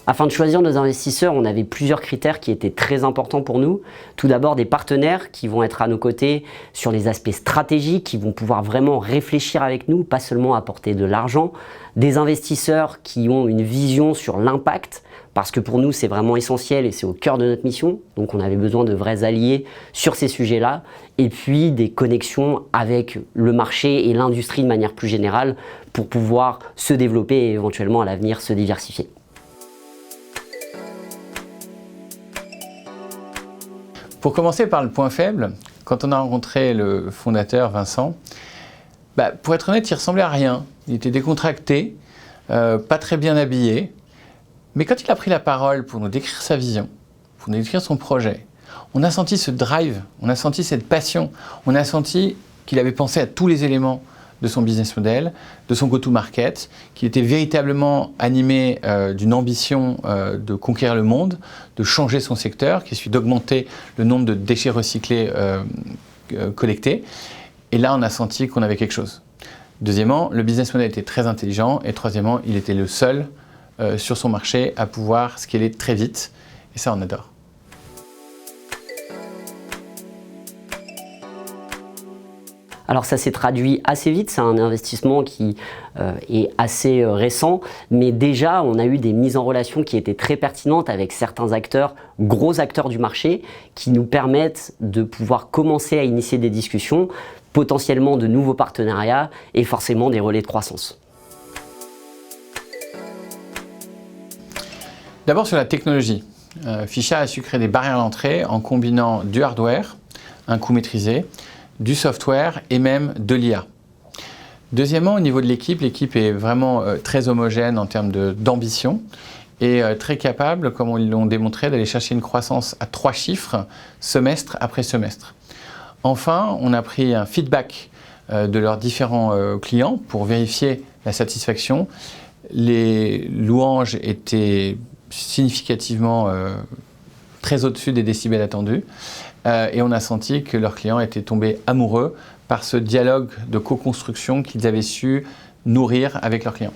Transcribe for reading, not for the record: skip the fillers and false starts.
Afin de choisir nos investisseurs, on avait plusieurs critères qui étaient très importants pour nous. Tout d'abord, des partenaires qui vont être à nos côtés sur les aspects stratégiques, qui vont pouvoir vraiment réfléchir avec nous, pas seulement apporter de l'argent. Des investisseurs qui ont une vision sur l'impact, parce que pour nous, c'est vraiment essentiel et c'est au cœur de notre mission. Donc, on avait besoin de vrais alliés sur ces sujets-là. Et puis, des connexions avec le marché et l'industrie de manière plus générale pour pouvoir se développer et éventuellement à l'avenir se diversifier. Pour commencer par le point faible, quand on a rencontré le fondateur Vincent, pour être honnête, il ressemblait à rien. Il était décontracté, pas très bien habillé. Mais quand il a pris la parole pour nous décrire sa vision, pour nous décrire son projet, on a senti ce drive, on a senti cette passion, on a senti qu'il avait pensé à tous les éléments de son business model, de son go-to-market, qu'il était véritablement animé d'une ambition de conquérir le monde, de changer son secteur, qui est celui d'augmenter le nombre de déchets recyclés collectés. Et là, on a senti qu'on avait quelque chose. Deuxièmement, le business model était très intelligent. Et troisièmement, il était le seul sur son marché à pouvoir scaler très vite. Et ça, on adore. Alors ça s'est traduit assez vite, c'est un investissement qui est assez récent, mais déjà on a eu des mises en relation qui étaient très pertinentes avec certains acteurs, gros acteurs du marché, qui nous permettent de pouvoir commencer à initier des discussions, potentiellement de nouveaux partenariats et forcément des relais de croissance. D'abord sur la technologie. Fichat a su créer des barrières à l'entrée en combinant du hardware, un coût maîtrisé, du software et même de l'IA. Deuxièmement, au niveau de l'équipe est vraiment très homogène en termes d'ambition et très capable, comme ils l'ont démontré, d'aller chercher une croissance à 3 chiffres, semestre après semestre. Enfin, on a pris un feedback de leurs différents clients pour vérifier la satisfaction. Les louanges étaient significativement très au-dessus des décibels attendus. Et on a senti que leurs clients étaient tombés amoureux par ce dialogue de co-construction qu'ils avaient su nourrir avec leurs clients.